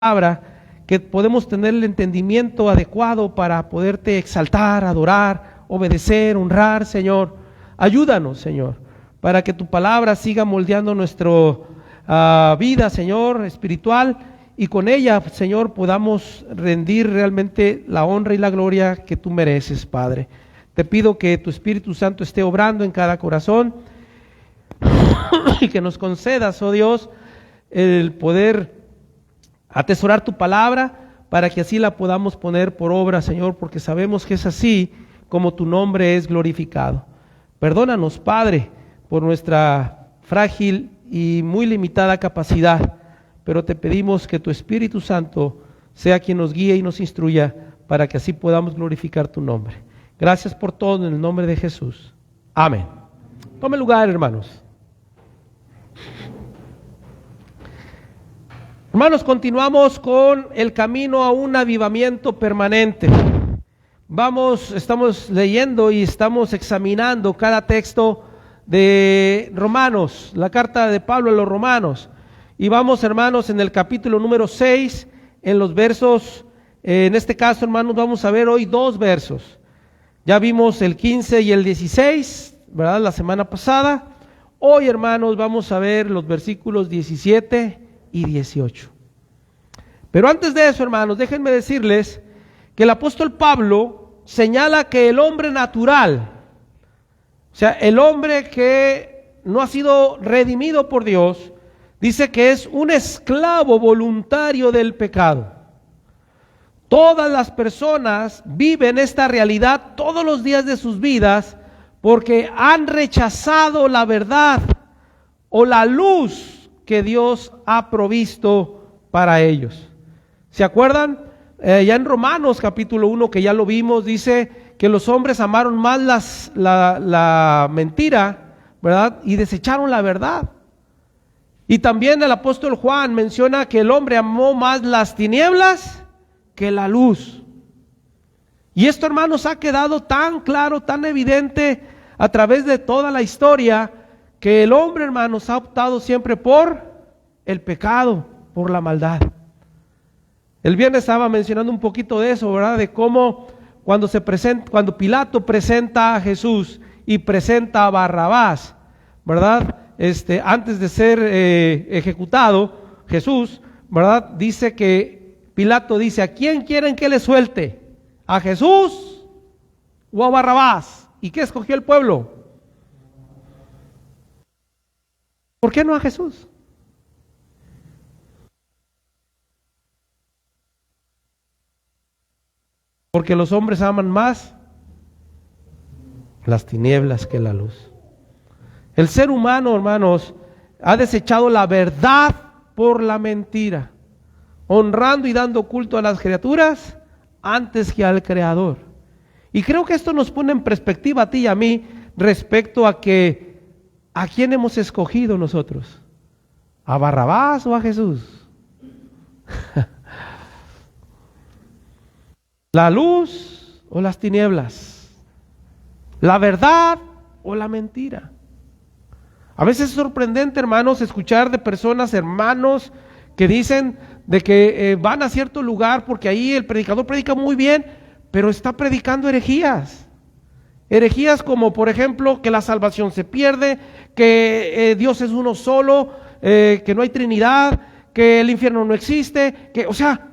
palabra, que podemos tener el entendimiento adecuado para poderte exaltar, adorar, obedecer, honrar, Señor. Ayúdanos, Señor, para que tu palabra siga moldeando nuestra vida, Señor, espiritual, y con ella, Señor, podamos rendir realmente la honra y la gloria que tú mereces, Padre. Te pido que tu Espíritu Santo esté obrando en cada corazón y que nos concedas, oh Dios, el poder atesorar tu palabra para que así la podamos poner por obra, Señor, porque sabemos que es así como tu nombre es glorificado. Perdónanos, Padre, por nuestra frágil y muy limitada capacidad, pero te pedimos que tu Espíritu Santo sea quien nos guíe y nos instruya para que así podamos glorificar tu nombre. Gracias por todo en el nombre de Jesús. Amén. Tome lugar, hermanos. Hermanos, continuamos con el camino a un avivamiento permanente. Estamos leyendo y estamos examinando cada texto de Romanos, la carta de Pablo a los Romanos. Y vamos, hermanos, en el capítulo número 6, en los versos, en este caso, hermanos, vamos a ver hoy 2 versos. Ya vimos el 15 y el 16, ¿verdad? La semana pasada. Hoy, hermanos, vamos a ver los versículos 17 y 18. Pero antes de eso, hermanos, déjenme decirles que el apóstol Pablo señala que el hombre natural, o sea, el hombre que no ha sido redimido por Dios, dice que es un esclavo voluntario del pecado. Todas las personas viven esta realidad todos los días de sus vidas porque han rechazado la verdad o la luz que Dios ha provisto para ellos. ¿Se acuerdan? Ya en Romanos capítulo 1, que ya lo vimos, dice que los hombres amaron más la mentira, ¿verdad? Y desecharon la verdad. Y también el apóstol Juan menciona que el hombre amó más las tinieblas que la luz. Y esto, hermanos, ha quedado tan claro, tan evidente a través de toda la historia, que el hombre, hermanos, ha optado siempre por el pecado, por la maldad. El viernes estaba mencionando un poquito de eso, ¿verdad? De cómo cuando Pilato presenta a Jesús y presenta a Barrabás, ¿verdad? Antes de ser ejecutado, Jesús, ¿verdad? Dice que Pilato dice: ¿a quién quieren que le suelte? ¿A Jesús o a Barrabás? ¿Y qué escogió el pueblo? ¿Por qué no a Jesús? Porque los hombres aman más las tinieblas que la luz. El ser humano, hermanos, ha desechado la verdad por la mentira, honrando y dando culto a las criaturas antes que al Creador. Y creo que esto nos pone en perspectiva a ti y a mí respecto a quién hemos escogido nosotros, ¿a Barrabás o a Jesús? ¿La luz o las tinieblas? ¿La verdad o la mentira? A veces es sorprendente, hermanos, escuchar de personas, hermanos, que dicen de que van a cierto lugar porque ahí el predicador predica muy bien, pero está predicando herejías. Herejías como, por ejemplo, que la salvación se pierde, que Dios es uno solo, que no hay Trinidad, que el infierno no existe, o sea,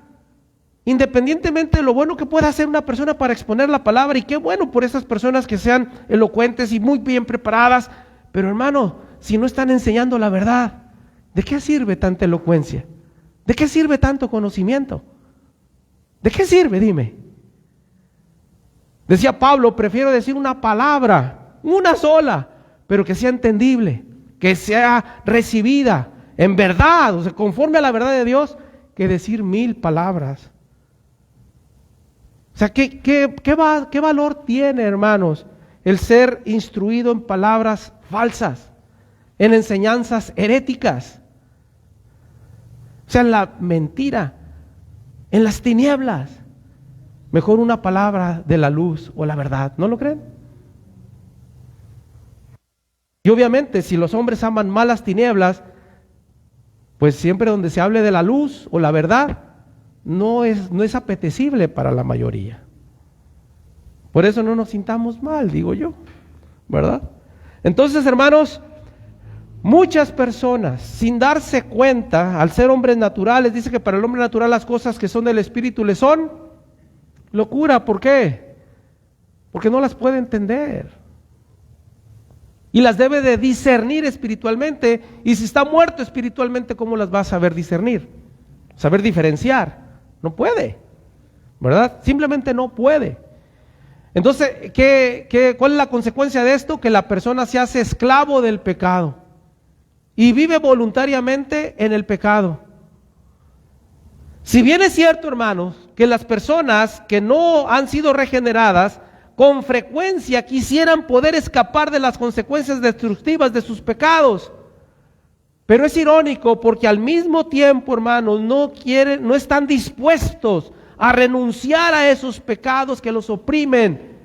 independientemente de lo bueno que pueda hacer una persona para exponer la palabra, y qué bueno por esas personas que sean elocuentes y muy bien preparadas, pero hermano, si no están enseñando la verdad, ¿de qué sirve tanta elocuencia? ¿De qué sirve tanto conocimiento? ¿De qué sirve? Dime. Decía Pablo: prefiero decir una palabra, una sola, pero que sea entendible, que sea recibida en verdad, o sea, conforme a la verdad de Dios, que decir 1000 palabras. O sea, ¿qué valor tiene, hermanos, el ser instruido en palabras falsas, en enseñanzas heréticas? O sea, en la mentira, en las tinieblas. Mejor una palabra de la luz o la verdad, ¿no lo creen? Y obviamente, si los hombres aman más las tinieblas, pues siempre donde se hable de la luz o la verdad, no es apetecible para la mayoría. Por eso no nos sintamos mal, digo yo, ¿verdad? Entonces, hermanos, muchas personas, sin darse cuenta, al ser hombres naturales, dice que para el hombre natural las cosas que son del Espíritu le son locura. ¿Por qué? Porque no las puede entender. Y las debe de discernir espiritualmente. Y si está muerto espiritualmente, ¿cómo las va a saber discernir? Saber diferenciar. No puede, ¿verdad? Simplemente no puede. Entonces, ¿cuál es la consecuencia de esto? Que la persona se hace esclavo del pecado y vive voluntariamente en el pecado. Si bien es cierto, hermanos, que las personas que no han sido regeneradas con frecuencia quisieran poder escapar de las consecuencias destructivas de sus pecados, pero es irónico porque al mismo tiempo, hermanos, no están dispuestos a renunciar a esos pecados que los oprimen,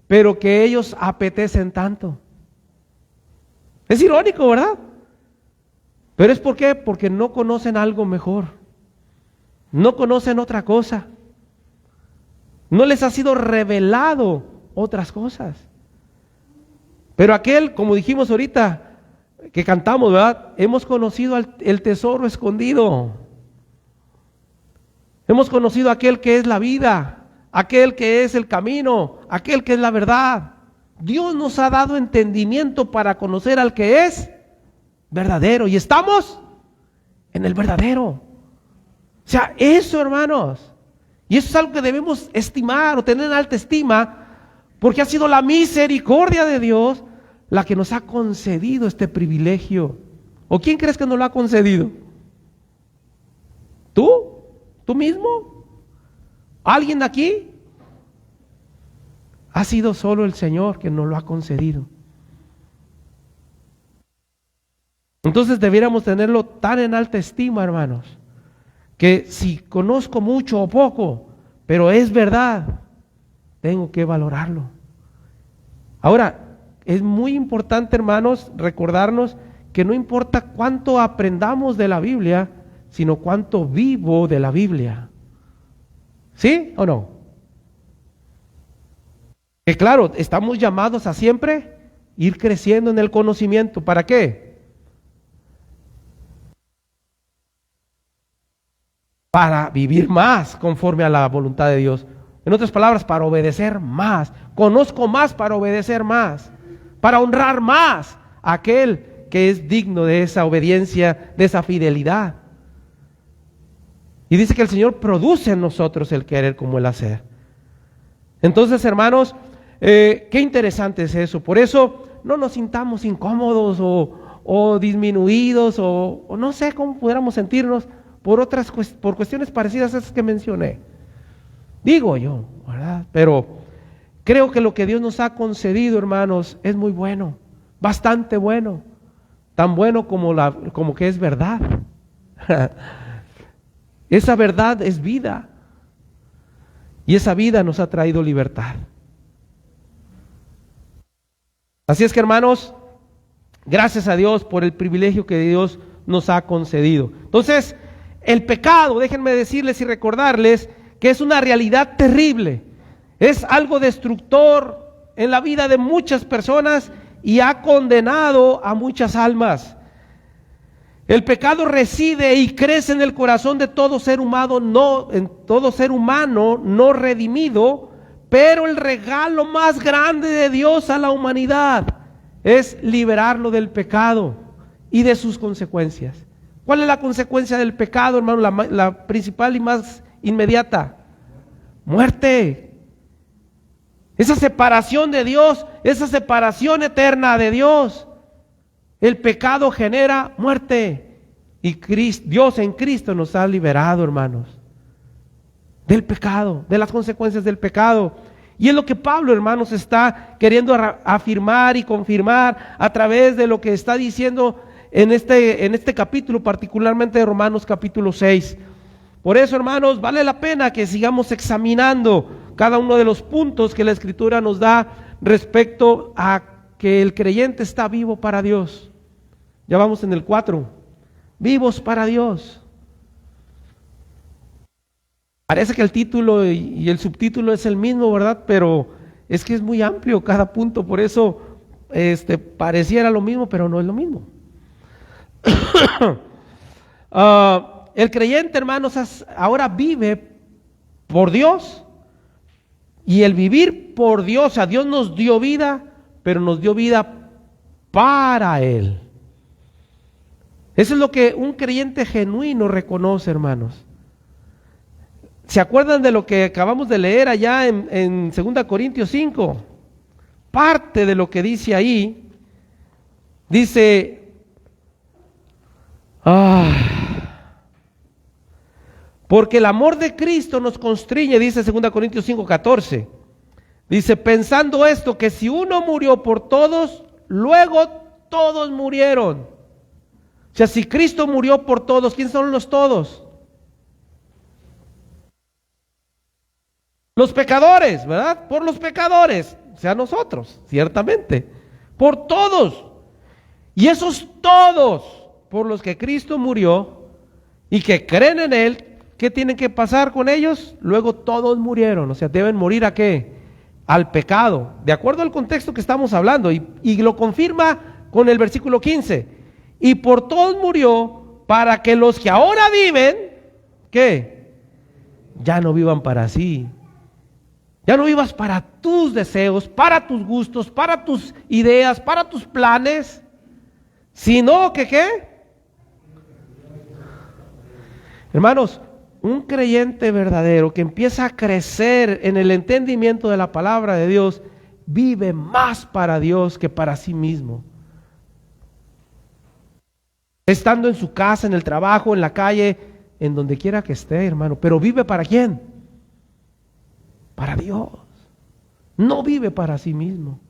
pero que ellos apetecen tanto. Es irónico, ¿verdad? Pero es ¿por qué? Porque no conocen algo mejor. No conocen otra cosa. No les ha sido revelado otras cosas. Pero aquel, como dijimos ahorita, que cantamos, ¿verdad? Hemos conocido el tesoro escondido. Hemos conocido aquel que es la vida, aquel que es el camino, aquel que es la verdad. Dios nos ha dado entendimiento para conocer al que es verdadero. Y estamos en el verdadero. O sea, eso, hermanos. Y eso es algo que debemos estimar o tener en alta estima, porque ha sido la misericordia de Dios la que nos ha concedido este privilegio. ¿O quién crees que nos lo ha concedido? ¿Tú? ¿Tú mismo? ¿Alguien aquí? Ha sido solo el Señor que nos lo ha concedido. Entonces debiéramos tenerlo tan en alta estima, hermanos, que si conozco mucho o poco, pero es verdad, tengo que valorarlo. Ahora, es muy importante, hermanos, recordarnos que no importa cuánto aprendamos de la Biblia, sino cuánto vivo de la Biblia. ¿Sí o no? Que claro, estamos llamados a siempre ir creciendo en el conocimiento. ¿Para qué? Para vivir más conforme a la voluntad de Dios. En otras palabras, para obedecer más. Conozco más para obedecer más. Para honrar más a aquel que es digno de esa obediencia, de esa fidelidad. Y dice que el Señor produce en nosotros el querer como el hacer. Entonces, hermanos, qué interesante es eso. Por eso no nos sintamos incómodos o disminuidos o no sé cómo pudiéramos sentirnos por cuestiones parecidas a esas que mencioné. Digo yo, ¿verdad? Pero creo que lo que Dios nos ha concedido, hermanos, es muy bueno, bastante bueno, tan bueno como que es verdad. Esa verdad es vida y esa vida nos ha traído libertad. Así es que, hermanos, gracias a Dios por el privilegio que Dios nos ha concedido. Entonces, el pecado, déjenme decirles y recordarles que es una realidad terrible, es algo destructor en la vida de muchas personas y ha condenado a muchas almas. El pecado reside y crece en el corazón de todo ser humano, no redimido, pero el regalo más grande de Dios a la humanidad es liberarlo del pecado y de sus consecuencias. ¿Cuál es la consecuencia del pecado, hermano? La principal y más inmediata: muerte. Esa separación de Dios, esa separación eterna de Dios. El pecado genera muerte y Dios en Cristo nos ha liberado, hermanos, del pecado, de las consecuencias del pecado. Y es lo que Pablo, hermanos, está queriendo afirmar y confirmar a través de lo que está diciendo en este capítulo, particularmente de Romanos capítulo 6. Por eso, hermanos, vale la pena que sigamos examinando cada uno de los puntos que la Escritura nos da respecto a que el creyente está vivo para Dios. Ya vamos en el 4. Vivos para Dios. Parece que el título y el subtítulo es el mismo, ¿verdad? Pero es que es muy amplio cada punto, por eso pareciera lo mismo, pero no es lo mismo. El creyente, hermanos, ahora vive por Dios, y el vivir por Dios, o sea, Dios nos dio vida, pero nos dio vida para Él. Eso es lo que un creyente genuino reconoce, hermanos. ¿Se acuerdan de lo que acabamos de leer allá en 2 Corintios 5? Parte de lo que dice ahí, dice, porque el amor de Cristo nos constriñe, dice 2 Corintios 5:14. Dice, pensando esto, que si uno murió por todos, luego todos murieron. O sea, si Cristo murió por todos, ¿quiénes son los todos? Los pecadores, ¿verdad? Por los pecadores, o sea, nosotros, ciertamente. Por todos. Y esos todos por los que Cristo murió y que creen en Él, ¿qué tienen que pasar con ellos? Luego todos murieron, o sea, deben morir ¿a qué? Al pecado, de acuerdo al contexto que estamos hablando, y lo confirma con el versículo 15. Y por todos murió para que los que ahora viven, ¿qué? Ya no vivan para sí. Ya no vivas para tus deseos, para tus gustos, para tus ideas, para tus planes, sino que ¿qué? Hermanos, un creyente verdadero que empieza a crecer en el entendimiento de la palabra de Dios, vive más para Dios que para sí mismo. Estando en su casa, en el trabajo, en la calle, en donde quiera que esté, hermano, pero vive ¿para quién? Para Dios. No vive para sí mismo.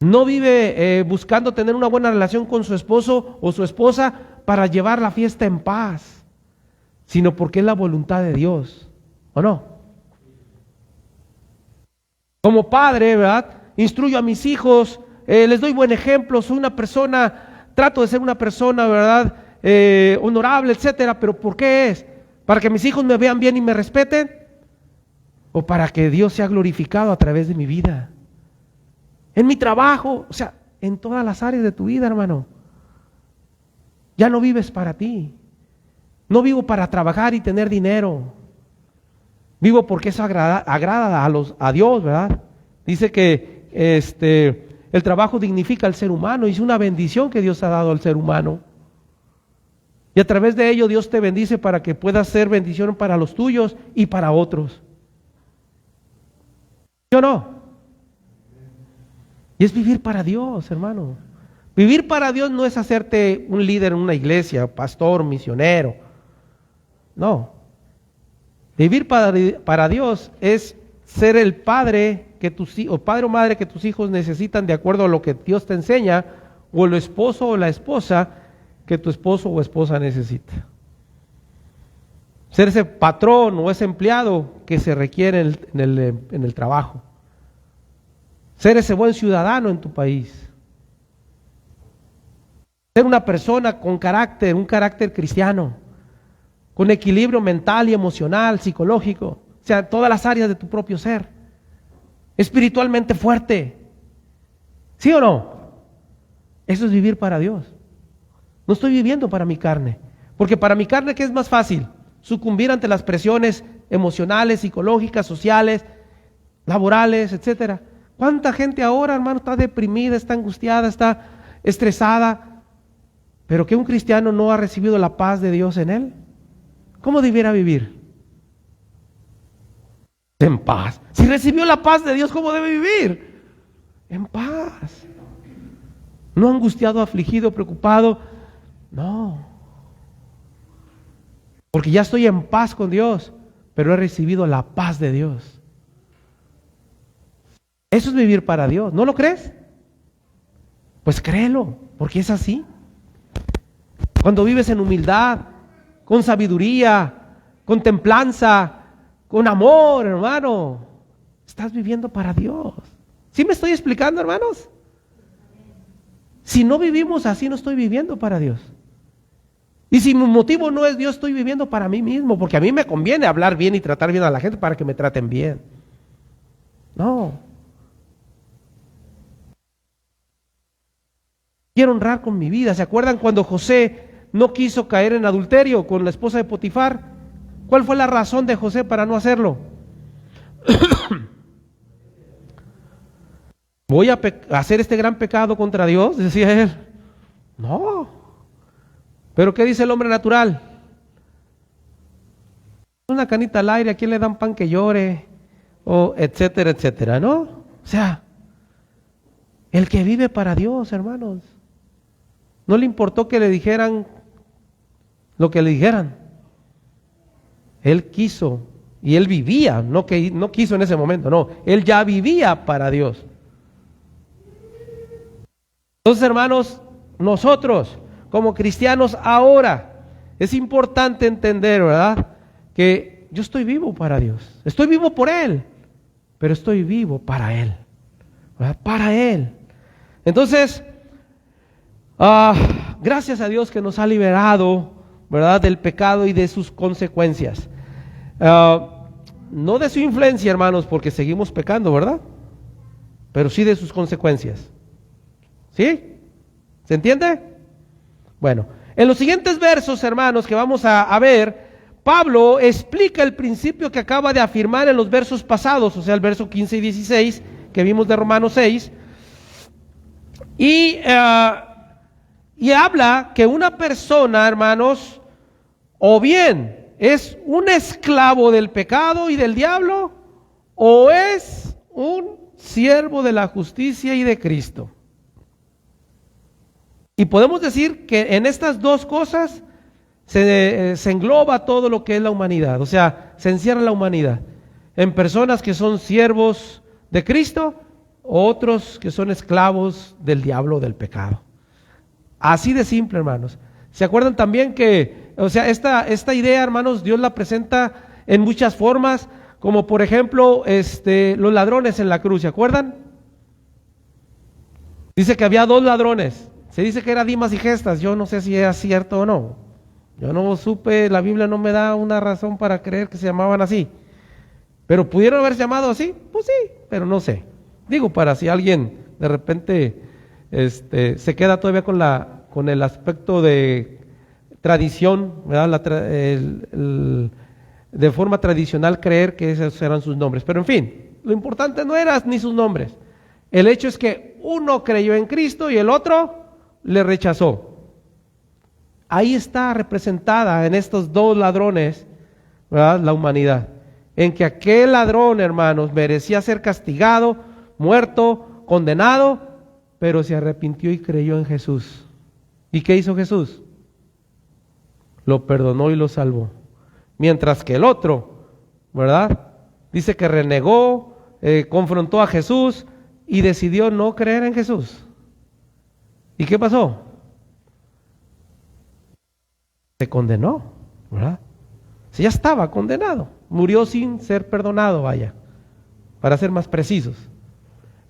No vive buscando tener una buena relación con su esposo o su esposa para llevar la fiesta en paz, sino porque es la voluntad de Dios, ¿o no? Como padre, ¿verdad? Instruyo a mis hijos, les doy buen ejemplo, soy una persona, trato de ser una persona, ¿verdad? Honorable, etcétera, pero ¿por qué es? ¿Para que mis hijos me vean bien y me respeten? ¿O para que Dios sea glorificado a través de mi vida? En mi trabajo, o sea, en todas las áreas de tu vida, hermano. Ya no vives para ti. No vivo para trabajar y tener dinero. Vivo porque eso agrada a Dios, ¿verdad? Dice que el trabajo dignifica al ser humano y es una bendición que Dios ha dado al ser humano. Y a través de ello Dios te bendice para que puedas ser bendición para los tuyos y para otros. ¿Sí o no? Y es vivir para Dios, hermano. Vivir para Dios no es hacerte un líder en una iglesia, pastor, misionero. No. Vivir para Dios es ser el padre o padre o madre que tus hijos necesitan de acuerdo a lo que Dios te enseña, o el esposo o la esposa que tu esposo o esposa necesita. Ser ese patrón o ese empleado que se requiere en el trabajo. Ser ese buen ciudadano en tu país. Ser una persona con carácter, un carácter cristiano, con equilibrio mental y emocional, psicológico, o sea, todas las áreas de tu propio ser. Espiritualmente fuerte. ¿Sí o no? Eso es vivir para Dios. No estoy viviendo para mi carne, porque para mi carne, ¿qué es más fácil? Sucumbir ante las presiones emocionales, psicológicas, sociales, laborales, etcétera. ¿Cuánta gente ahora, hermano, está deprimida, está angustiada, está estresada? Pero que un cristiano no ha recibido la paz de Dios en él. ¿Cómo debiera vivir? En paz. Si recibió la paz de Dios, ¿cómo debe vivir? En paz. No angustiado, afligido, preocupado. No. Porque ya estoy en paz con Dios, pero he recibido la paz de Dios. Eso es vivir para Dios. ¿No lo crees? Pues créelo, porque es así. Cuando vives en humildad, con sabiduría, con templanza, con amor, hermano, estás viviendo para Dios. ¿Sí me estoy explicando, hermanos? Si no vivimos así, no estoy viviendo para Dios. Y si mi motivo no es Dios, estoy viviendo para mí mismo, porque a mí me conviene hablar bien y tratar bien a la gente para que me traten bien. No. Quiero honrar con mi vida. ¿Se acuerdan cuando José no quiso caer en adulterio con la esposa de Potifar? ¿Cuál fue la razón de José para no hacerlo? ¿Voy a hacer este gran pecado contra Dios?, decía él. No. ¿Pero qué dice el hombre natural? Una canita al aire, ¿a quién le dan pan que llore? O etcétera, etcétera, ¿no? O sea, el que vive para Dios, hermanos, no le importó que le dijeran lo que le dijeran. Él quiso y él vivía, no quiso en ese momento, no, él ya vivía para Dios. Entonces, hermanos, nosotros como cristianos ahora es importante entender, ¿verdad?, que yo estoy vivo para Dios, estoy vivo por Él, pero estoy vivo para Él, ¿verdad?, para Él. Entonces, gracias a Dios que nos ha liberado, ¿verdad?, del pecado y de sus consecuencias. No de su influencia, hermanos, porque seguimos pecando, ¿verdad?, pero sí de sus consecuencias. ¿Sí? ¿Se entiende? Bueno, en los siguientes versos, hermanos, que vamos a ver, Pablo explica el principio que acaba de afirmar en los versos pasados, o sea, el verso 15 y 16 que vimos de Romanos 6, y habla que una persona, hermanos, o bien es un esclavo del pecado y del diablo, o es un siervo de la justicia y de Cristo. Y podemos decir que en estas dos cosas se engloba todo lo que es la humanidad, o sea, se encierra la humanidad en personas que son siervos de Cristo, otros que son esclavos del diablo, del pecado. Así de simple, hermanos. ¿Se acuerdan también que, o sea, esta idea, hermanos, Dios la presenta en muchas formas, como por ejemplo, los ladrones en la cruz, ¿se acuerdan? Dice que había dos ladrones. Se dice que era Dimas y Gestas. Yo no sé si es cierto o no. Yo no supe, la Biblia no me da una razón para creer que se llamaban así. Pero ¿pudieron haberse llamado así? Pues sí, pero no sé. Digo, para si alguien de repente se queda todavía con el aspecto de tradición, ¿verdad? De forma tradicional creer que esos eran sus nombres. Pero en fin, lo importante no eran ni sus nombres. El hecho es que uno creyó en Cristo y el otro le rechazó. Ahí está representada en estos dos ladrones, ¿verdad?, la humanidad. En que aquel ladrón, hermanos, merecía ser castigado, muerto, condenado, pero se arrepintió y creyó en Jesús. ¿Y qué hizo Jesús? Lo perdonó y lo salvó. Mientras que el otro, ¿verdad?, dice que renegó, confrontó a Jesús y decidió no creer en Jesús. ¿Y qué pasó? Se condenó, ¿verdad? Si ya estaba condenado, murió sin ser perdonado, vaya, para ser más precisos.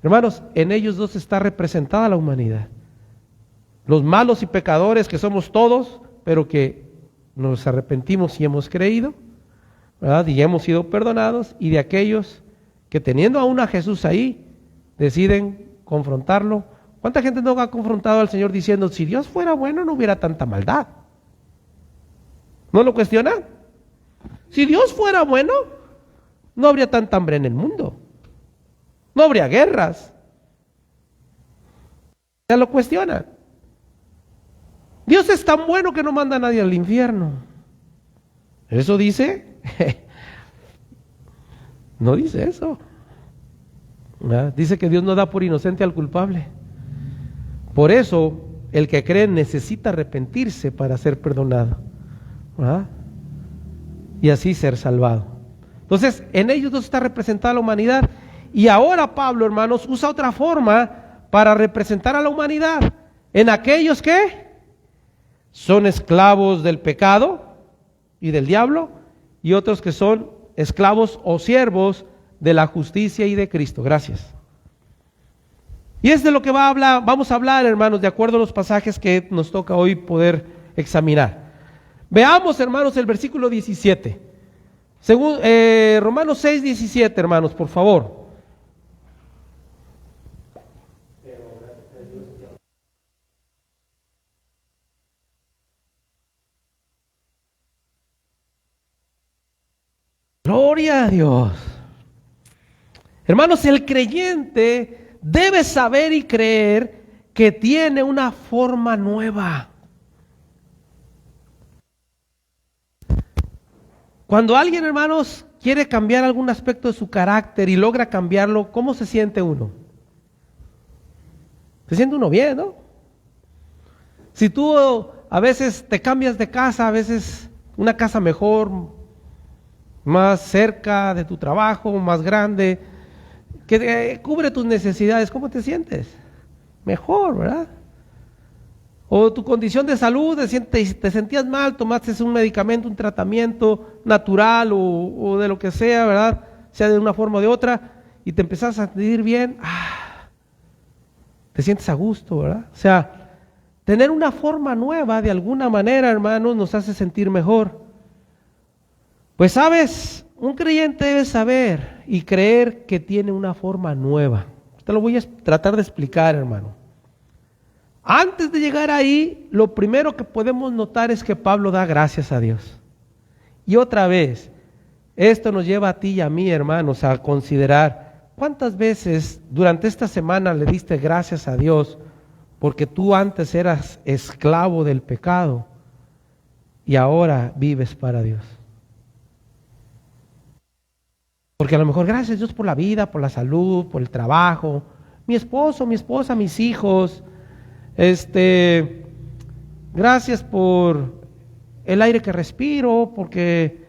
Hermanos, en ellos dos está representada la humanidad. Los malos y pecadores que somos todos, pero que nos arrepentimos y hemos creído, ¿verdad?, y hemos sido perdonados, y de aquellos que teniendo aún a Jesús ahí, deciden confrontarlo. ¿Cuánta gente no ha confrontado al Señor diciendo, si Dios fuera bueno no hubiera tanta maldad? ¿No lo cuestionan? Si Dios fuera bueno, no habría tanta hambre en el mundo, no habría guerras. Ya lo cuestionan. Dios es tan bueno que no manda a nadie al infierno. ¿Eso dice? No dice eso. ¿Verdad? Dice que Dios no da por inocente al culpable. Por eso, el que cree necesita arrepentirse para ser perdonado, ¿verdad?, y así ser salvado. Entonces, en ellos dos está representada la humanidad. Y ahora Pablo, hermanos, usa otra forma para representar a la humanidad. En aquellos que son esclavos del pecado y del diablo, y otros que son esclavos o siervos de la justicia y de Cristo. Gracias. Y es de lo que vamos a hablar, hermanos, de acuerdo a los pasajes que nos toca hoy poder examinar. Veamos, hermanos, el versículo 17. Según Romanos 6, 17, hermanos, por favor. Gloria a Dios. Hermanos, el creyente debe saber y creer que tiene una forma nueva. Cuando alguien, hermanos, quiere cambiar algún aspecto de su carácter y logra cambiarlo, ¿cómo se siente uno? Se siente uno bien, ¿no? Si tú a veces te cambias de casa, a veces una casa mejor, más cerca de tu trabajo, más grande, que cubre tus necesidades, ¿cómo te sientes? Mejor, ¿verdad? O tu condición de salud, te sentías mal, tomaste un medicamento, un tratamiento natural o de lo que sea, ¿verdad? Sea de una forma o de otra, y te empezás a sentir bien, te sientes a gusto, ¿verdad? O sea, tener una forma nueva de alguna manera, hermanos, nos hace sentir mejor. Pues sabes, un creyente debe saber y creer que tiene una forma nueva. Te lo voy a tratar de explicar, hermano. Antes de llegar ahí, lo primero que podemos notar es que Pablo da gracias a Dios. Y otra vez, esto nos lleva a ti y a mí, hermanos, a considerar cuántas veces durante esta semana le diste gracias a Dios porque tú antes eras esclavo del pecado y ahora vives para Dios. Porque a lo mejor gracias a Dios por la vida, por la salud, por el trabajo, mi esposo, mi esposa, mis hijos. Gracias por el aire que respiro, porque,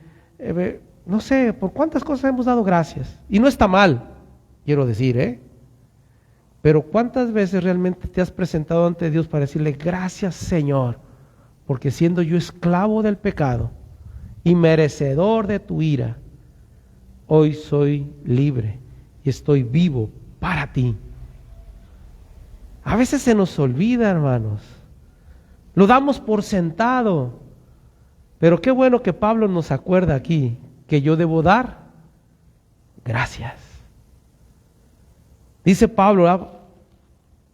no sé, por cuántas cosas hemos dado gracias. Y no está mal, quiero decir, pero cuántas veces realmente te has presentado ante Dios para decirle, gracias Señor, porque siendo yo esclavo del pecado y merecedor de tu ira, hoy soy libre y estoy vivo para ti. A veces se nos olvida, hermanos. Lo damos por sentado. Pero qué bueno que Pablo nos acuerda aquí que yo debo dar gracias. Dice Pablo,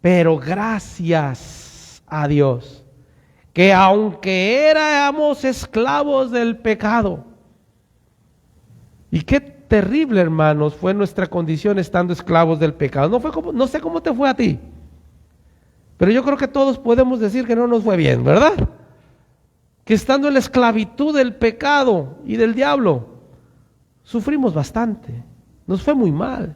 pero gracias a Dios, que aunque éramos esclavos del pecado, y qué terrible, hermanos, fue nuestra condición estando esclavos del pecado. No sé cómo te fue a ti. Pero yo creo que todos podemos decir que no nos fue bien, ¿verdad? Que estando en la esclavitud del pecado y del diablo, sufrimos bastante, nos fue muy mal.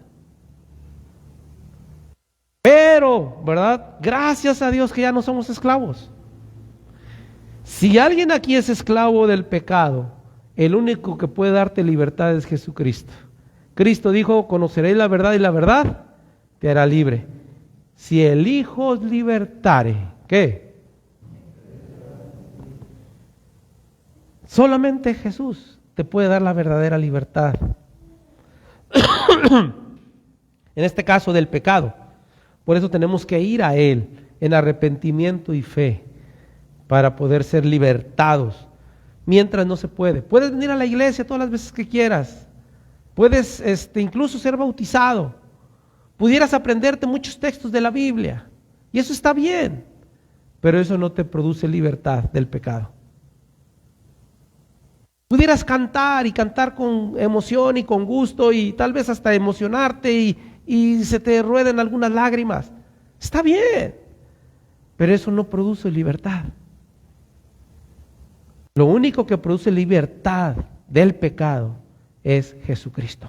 Pero, ¿verdad? Gracias a Dios que ya no somos esclavos. Si alguien aquí es esclavo del pecado, el único que puede darte libertad es Jesucristo. Cristo dijo, conoceréis la verdad y la verdad te hará libre. Si el Hijo os libertare, ¿qué? Solamente Jesús te puede dar la verdadera libertad. En este caso del pecado. Por eso tenemos que ir a Él en arrepentimiento y fe para poder ser libertados. Mientras no se puede. Puedes venir a la iglesia todas las veces que quieras. Puedes incluso ser bautizado. Pudieras aprenderte muchos textos de la Biblia. Y eso está bien. Pero eso no te produce libertad del pecado. Pudieras cantar y cantar con emoción y con gusto y tal vez hasta emocionarte y se te rueden algunas lágrimas. Está bien. Pero eso no produce libertad. Lo único que produce libertad del pecado es Jesucristo.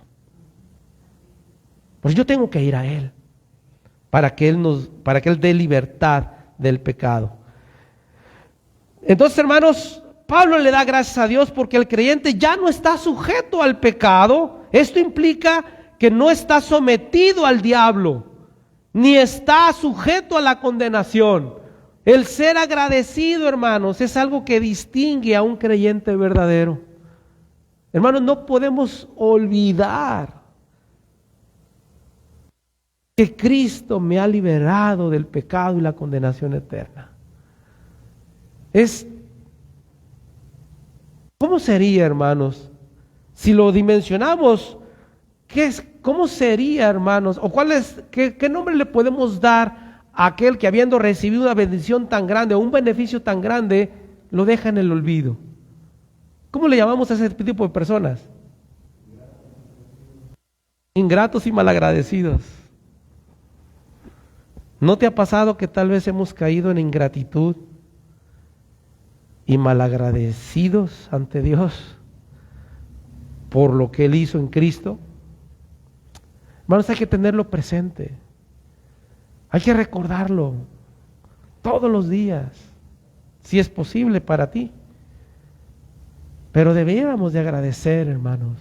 Pues yo tengo que ir a Él para que Él dé libertad del pecado. Entonces, hermanos, Pablo le da gracias a Dios porque el creyente ya no está sujeto al pecado. Esto implica que no está sometido al diablo, ni está sujeto a la condenación. El ser agradecido, hermanos, es algo que distingue a un creyente verdadero. Hermanos, no podemos olvidar que Cristo me ha liberado del pecado y la condenación eterna. Es ¿Cómo sería, hermanos? Si lo dimensionamos, ¿cómo sería, hermanos? ¿O qué nombre le podemos dar a aquel que, habiendo recibido una bendición tan grande o un beneficio tan grande, lo deja en el olvido? ¿Cómo le llamamos a ese tipo de personas? Ingratos y malagradecidos. ¿No te ha pasado que tal vez hemos caído en ingratitud y malagradecidos ante Dios por lo que Él hizo en Cristo? Hermanos, hay que tenerlo presente. Hay que recordarlo todos los días, si es posible para ti. Pero debiéramos de agradecer, hermanos.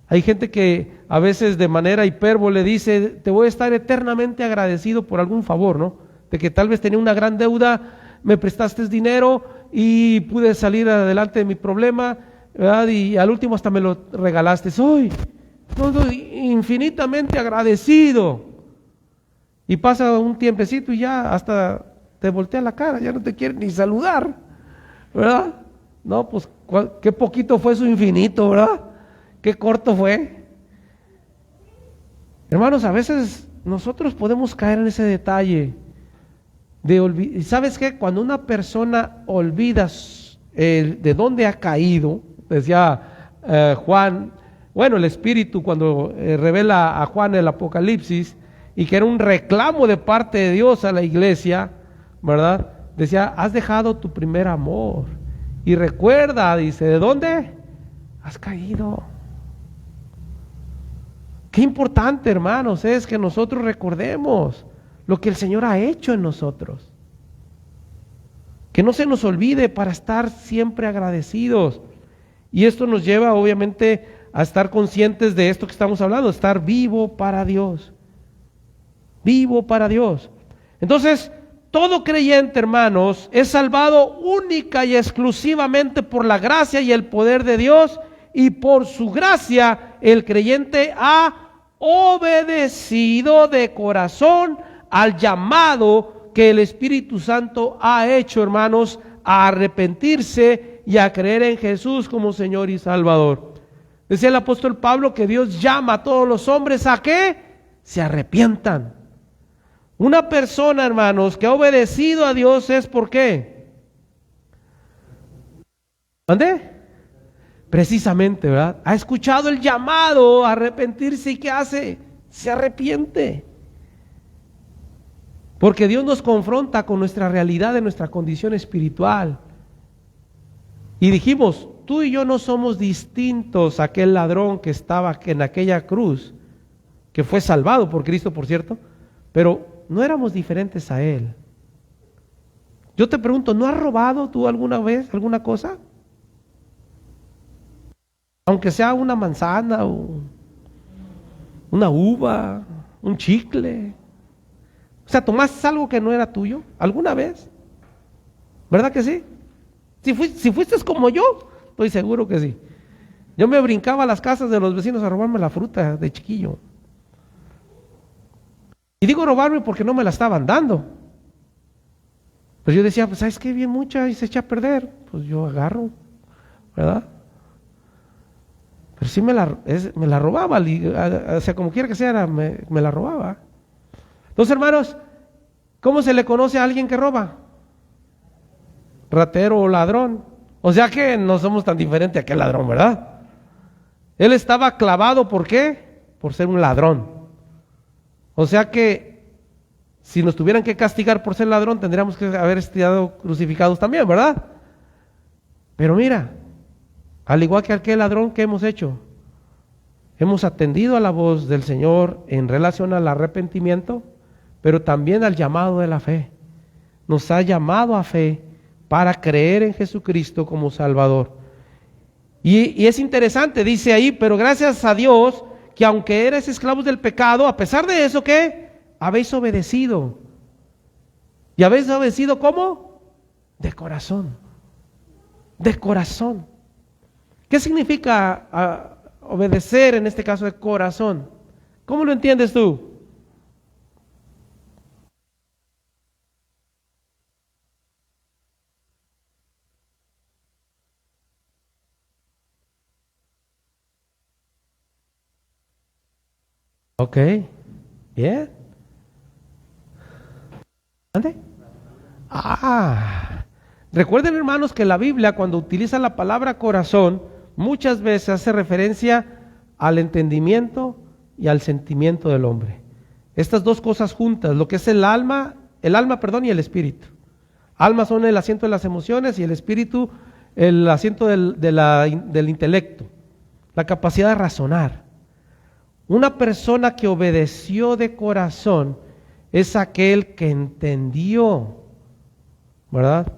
Hay gente que a veces de manera hipérbole dice, te voy a estar eternamente agradecido por algún favor, ¿no? De que tal vez tenía una gran deuda, me prestaste dinero y pude salir adelante de mi problema, ¿verdad? Y al último hasta me lo regalaste. Soy infinitamente agradecido. Y pasa un tiempecito y ya hasta te voltea la cara, ya no te quiere ni saludar, ¿verdad? No, pues qué poquito fue su infinito, ¿verdad? Qué corto fue. Hermanos, a veces nosotros podemos caer en ese detalle de ¿sabes qué? Cuando una persona olvida de dónde ha caído, decía Juan, bueno, el Espíritu cuando revela a Juan el Apocalipsis, y que era un reclamo de parte de Dios a la iglesia, ¿verdad? Decía, has dejado tu primer amor. Y recuerda, dice, ¿de dónde has caído? Qué importante, hermanos, es que nosotros recordemos lo que el Señor ha hecho en nosotros. Que no se nos olvide para estar siempre agradecidos. Y esto nos lleva, obviamente, a estar conscientes de esto que estamos hablando, estar vivo para Dios. Vivo para Dios. Entonces, todo creyente, hermanos, es salvado única y exclusivamente por la gracia y el poder de Dios, y por su gracia el creyente ha obedecido de corazón al llamado que el Espíritu Santo ha hecho, hermanos, a arrepentirse y a creer en Jesús como Señor y Salvador. Decía el apóstol Pablo que Dios llama a todos los hombres a que se arrepientan. Una persona, hermanos, que ha obedecido a Dios es ¿por qué? ¿Dónde? Precisamente, ¿verdad? Ha escuchado el llamado a arrepentirse y ¿qué hace? Se arrepiente. Porque Dios nos confronta con nuestra realidad de nuestra condición espiritual. Y dijimos, tú y yo no somos distintos a aquel ladrón que estaba en aquella cruz, que fue salvado por Cristo, por cierto, pero no éramos diferentes a Él. Yo te pregunto, ¿no has robado tú alguna vez alguna cosa? Aunque sea una manzana, o una uva, un chicle. O sea, ¿tomaste algo que no era tuyo alguna vez? ¿Verdad que sí? Si fuiste como yo, estoy seguro que sí. Yo me brincaba a las casas de los vecinos a robarme la fruta de chiquillo. Y digo robarme porque no me la estaban dando. Pero yo decía, pues ¿sabes qué? Bien mucha y se echa a perder. Pues yo agarro, ¿verdad? Pero sí me la robaba, o sea, como quiera que sea, me la robaba. Entonces, hermanos, ¿cómo se le conoce a alguien que roba? Ratero o ladrón. O sea que no somos tan diferentes a aquel ladrón, ¿verdad? Él estaba clavado, ¿por qué? Por ser un ladrón. O sea que si nos tuvieran que castigar por ser ladrón, tendríamos que haber estado crucificados también, ¿verdad? Pero mira, al igual que aquel ladrón, ¿qué hemos hecho? Hemos atendido a la voz del Señor en relación al arrepentimiento, pero también al llamado de la fe. Nos ha llamado a fe para creer en Jesucristo como Salvador. Y es interesante, dice ahí, pero gracias a Dios, que aunque eres esclavos del pecado, a pesar de eso, ¿qué? Habéis obedecido. ¿Y habéis obedecido cómo? De corazón. De corazón. ¿Qué significa obedecer en este caso de corazón? ¿Cómo lo entiendes tú? Ok, bien. ¿Ande? Recuerden, hermanos, que la Biblia, cuando utiliza la palabra corazón, muchas veces hace referencia al entendimiento y al sentimiento del hombre. Estas dos cosas juntas, lo que es el alma, y el espíritu. Alma son el asiento de las emociones y el espíritu el asiento del intelecto, la capacidad de razonar. Una persona que obedeció de corazón es aquel que entendió, ¿verdad?,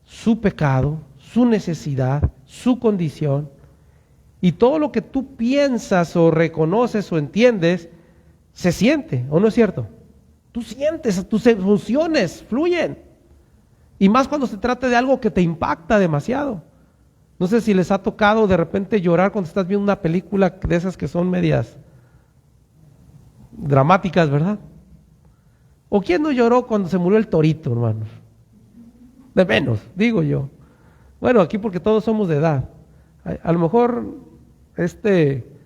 su pecado, su necesidad, su condición, y todo lo que tú piensas o reconoces o entiendes, se siente, ¿o no es cierto? Tú sientes, tus emociones fluyen, y más cuando se trata de algo que te impacta demasiado. No sé si les ha tocado de repente llorar cuando estás viendo una película de esas que son medias dramáticas, ¿verdad? ¿O quién no lloró cuando se murió el torito, hermanos? De menos, digo yo. Bueno, aquí porque todos somos de edad. A lo mejor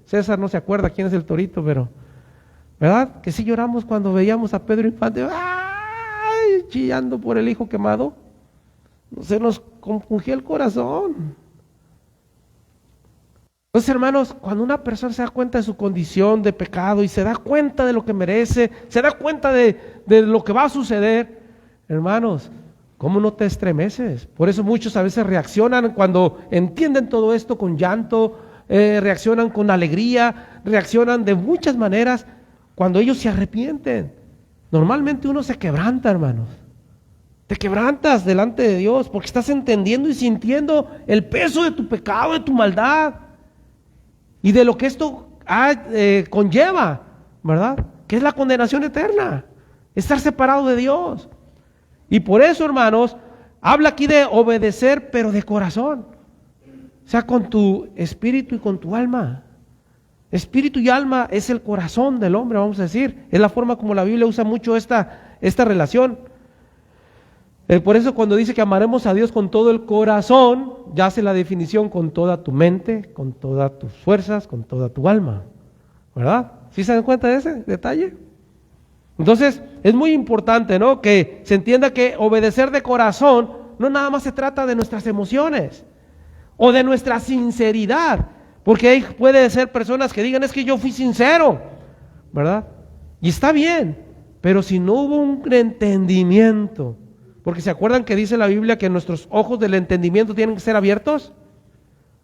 César no se acuerda quién es el torito, pero ¿verdad? Que sí lloramos cuando veíamos a Pedro Infante, ¡ay!, chillando por el hijo quemado. Se nos compungía el corazón. Entonces, hermanos, cuando una persona se da cuenta de su condición de pecado y se da cuenta de lo que merece, se da cuenta de lo que va a suceder, hermanos, ¿cómo no te estremeces? Por eso muchos a veces reaccionan cuando entienden todo esto con llanto, reaccionan con alegría, reaccionan de muchas maneras cuando ellos se arrepienten. Normalmente uno se quebranta, hermanos. Te quebrantas delante de Dios porque estás entendiendo y sintiendo el peso de tu pecado, de tu maldad y de lo que esto conlleva, ¿verdad? Que es la condenación eterna, estar separado de Dios. Y por eso, hermanos, habla aquí de obedecer, pero de corazón. O sea, con tu espíritu y con tu alma. Espíritu y alma es el corazón del hombre, vamos a decir. Es la forma como la Biblia usa mucho esta relación. Por eso cuando dice que amaremos a Dios con todo el corazón, ya hace la definición con toda tu mente, con todas tus fuerzas, con toda tu alma. ¿Verdad? ¿Sí se dan cuenta de ese detalle? Entonces, es muy importante, ¿no?, que se entienda que obedecer de corazón no nada más se trata de nuestras emociones o de nuestra sinceridad, porque ahí puede ser personas que digan, es que yo fui sincero, ¿verdad? Y está bien, pero si no hubo un entendimiento, porque se acuerdan que dice la Biblia que nuestros ojos del entendimiento tienen que ser abiertos.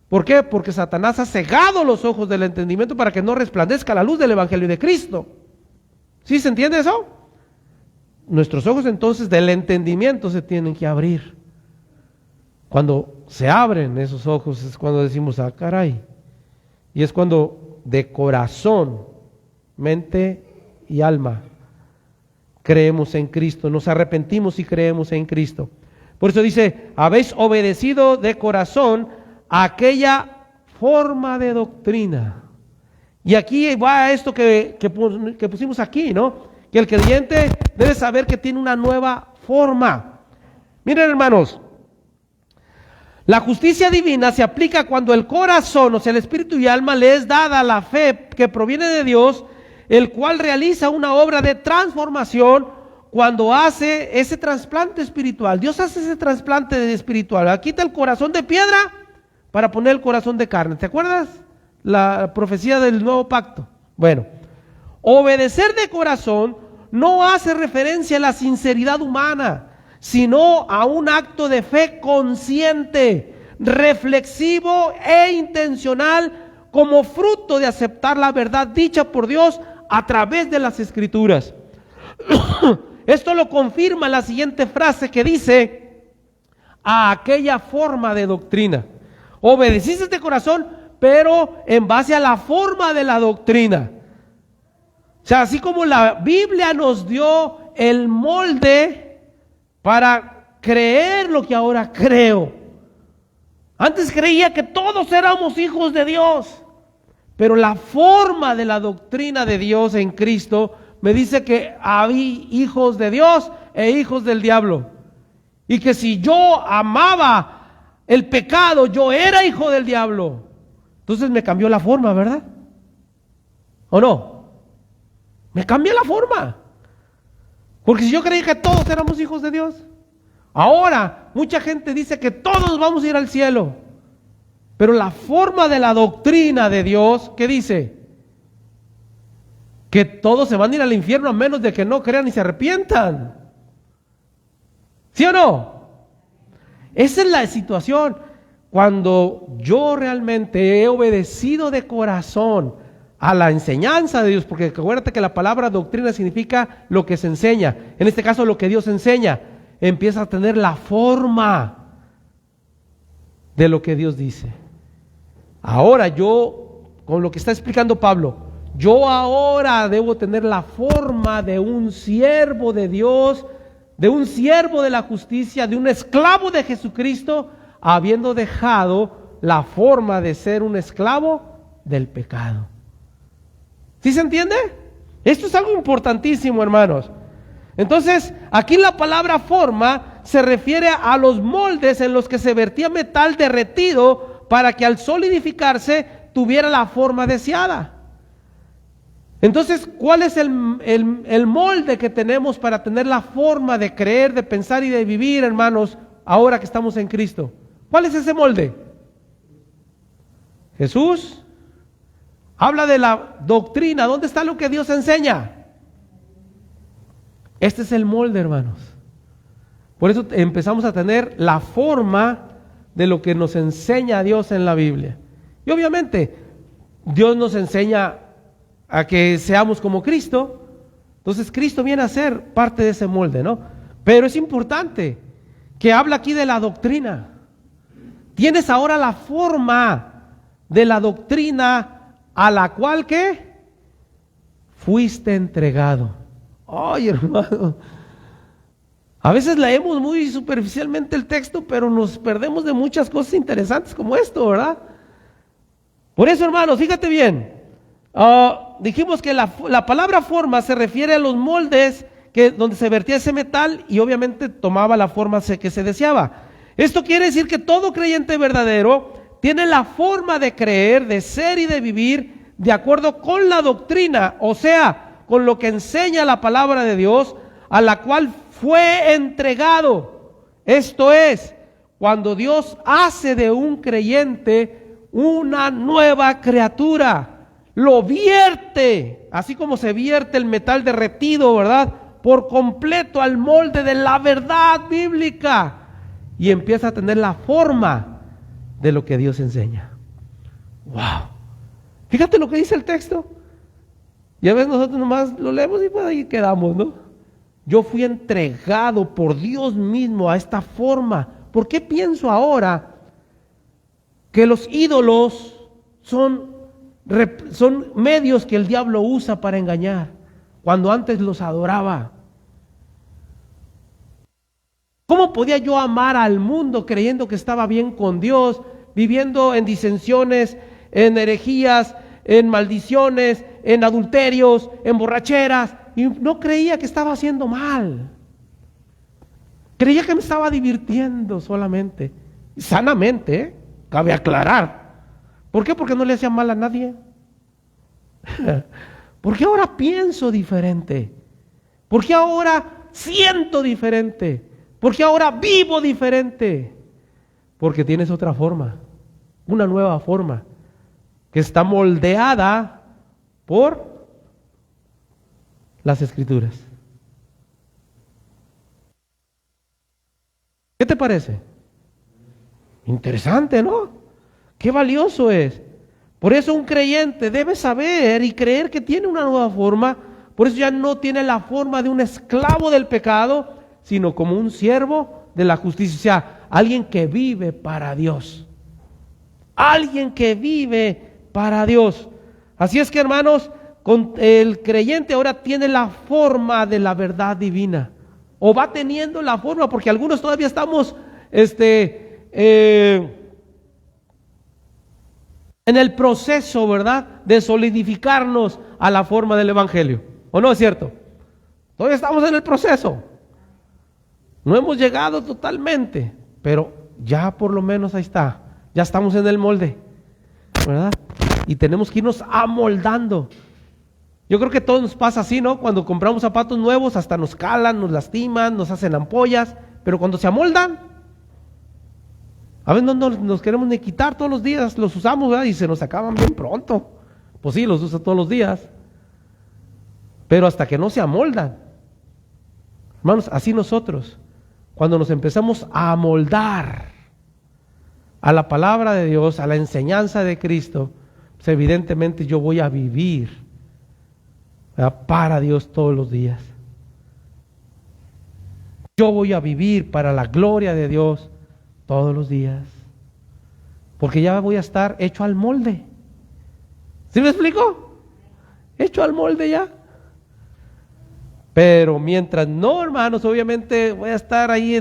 ¿Por qué? Porque Satanás ha cegado los ojos del entendimiento para que no resplandezca la luz del Evangelio de Cristo. ¿Sí se entiende eso? Nuestros ojos entonces del entendimiento se tienen que abrir. Cuando se abren esos ojos es cuando decimos, caray. Y es cuando de corazón, mente y alma creemos en Cristo, nos arrepentimos y creemos en Cristo. Por eso dice, habéis obedecido de corazón a aquella forma de doctrina. Y aquí va esto que pusimos aquí, ¿no? Que el creyente debe saber que tiene una nueva forma. Miren, hermanos, la justicia divina se aplica cuando el corazón, o sea, el espíritu y alma, le es dada la fe que proviene de Dios, el cual realiza una obra de transformación cuando hace ese trasplante espiritual. Dios hace ese trasplante espiritual. Quita el corazón de piedra para poner el corazón de carne. ¿Te acuerdas? La profecía del nuevo pacto. Bueno, obedecer de corazón no hace referencia a la sinceridad humana, sino a un acto de fe consciente, reflexivo e intencional, como fruto de aceptar la verdad dicha por Dios a través de las Escrituras. Esto lo confirma la siguiente frase que dice, a aquella forma de doctrina. Obedeciste de corazón, pero en base a la forma de la doctrina. O sea, así como la Biblia nos dio el molde para creer lo que ahora creo. Antes creía que todos éramos hijos de Dios, pero la forma de la doctrina de Dios en Cristo me dice que había hijos de Dios e hijos del diablo. Y que si yo amaba el pecado, yo era hijo del diablo. Entonces me cambió la forma, ¿verdad? ¿O no? Me cambia la forma. Porque si yo creía que todos éramos hijos de Dios, ahora mucha gente dice que todos vamos a ir al cielo. Pero la forma de la doctrina de Dios, ¿qué dice? Que todos se van a ir al infierno a menos de que no crean y se arrepientan. ¿Sí o no? Esa es la situación. Cuando yo realmente he obedecido de corazón a la enseñanza de Dios, porque acuérdate que la palabra doctrina significa lo que se enseña, en este caso lo que Dios enseña, empieza a tener la forma de lo que Dios dice. Ahora yo, con lo que está explicando Pablo, yo ahora debo tener la forma de un siervo de Dios, de un siervo de la justicia, de un esclavo de Jesucristo, habiendo dejado la forma de ser un esclavo del pecado. ¿Sí se entiende? Esto es algo importantísimo, hermanos. Entonces, aquí la palabra forma se refiere a los moldes en los que se vertía metal derretido para que al solidificarse tuviera la forma deseada. Entonces, ¿cuál es el molde que tenemos para tener la forma de creer, de pensar y de vivir, hermanos, ahora que estamos en Cristo? ¿Cuál es ese molde? Jesús habla de la doctrina. ¿Dónde está lo que Dios enseña? Este es el molde, hermanos. Por eso empezamos a tener la forma de lo que nos enseña Dios en la Biblia. Y obviamente, Dios nos enseña a que seamos como Cristo. Entonces Cristo viene a ser parte de ese molde, ¿no? Pero es importante que habla aquí de la doctrina. Tienes ahora la forma de la doctrina a la cual ¿qué? Fuiste entregado. Ay, hermano, a veces leemos muy superficialmente el texto, pero nos perdemos de muchas cosas interesantes como esto, ¿verdad? Por eso, hermanos, fíjate bien. Dijimos que la palabra forma se refiere a los moldes donde se vertía ese metal y obviamente tomaba la forma que se deseaba. Esto quiere decir que todo creyente verdadero tiene la forma de creer, de ser y de vivir de acuerdo con la doctrina, o sea, con lo que enseña la palabra de Dios, a la cual fue entregado. Esto es, cuando Dios hace de un creyente una nueva criatura, lo vierte, así como se vierte el metal derretido, ¿verdad?, por completo al molde de la verdad bíblica, y empieza a tener la forma de lo que Dios enseña. ¡Wow! Fíjate lo que dice el texto. Y a veces nosotros nomás lo leemos y pues ahí quedamos, ¿no? Yo fui entregado por Dios mismo a esta forma. ¿Por qué pienso ahora que los ídolos son medios que el diablo usa para engañar, cuando antes los adoraba? ¿Cómo podía yo amar al mundo creyendo que estaba bien con Dios, viviendo en disensiones, en herejías, en maldiciones, en adulterios, en borracheras, y no creía que estaba haciendo mal? Creía que me estaba divirtiendo solamente, sanamente, ¿eh? Cabe aclarar. ¿Por qué? Porque no le hacía mal a nadie. Porque ahora pienso diferente. Porque ahora siento diferente. Porque ahora vivo diferente. Porque tienes otra forma, una nueva forma, que está moldeada por las Escrituras. ¿Qué te parece? Interesante, ¿no? Qué valioso es. Por eso un creyente debe saber y creer que tiene una nueva forma. Por eso ya no tiene la forma de un esclavo del pecado, sino como un siervo de la justicia. O sea, alguien que vive para Dios. Alguien que vive para Dios. Así es que, hermanos, el creyente ahora tiene la forma de la verdad divina. O va teniendo la forma, porque algunos todavía estamos en el proceso, ¿verdad?, de solidificarnos a la forma del Evangelio. ¿O no es cierto? Todavía estamos en el proceso. No hemos llegado totalmente, pero ya por lo menos ahí está. Ya estamos en el molde, ¿verdad? Y tenemos que irnos amoldando. Yo creo que a todos nos pasa así, ¿no? Cuando compramos zapatos nuevos hasta nos calan, nos lastiman, nos hacen ampollas, pero cuando se amoldan, a veces no nos queremos ni quitar todos los días, los usamos, ¿verdad? Y se nos acaban bien pronto. Pues sí, los usa todos los días, pero hasta que no se amoldan. Hermanos, así nosotros, cuando nos empezamos a amoldar a la palabra de Dios, a la enseñanza de Cristo, pues evidentemente yo voy a vivir, ¿verdad?, para Dios todos los días. Yo voy a vivir para la gloria de Dios todos los días, porque ya voy a estar hecho al molde. ¿Sí me explico? Hecho al molde ya. Pero mientras no, hermanos, obviamente voy a estar ahí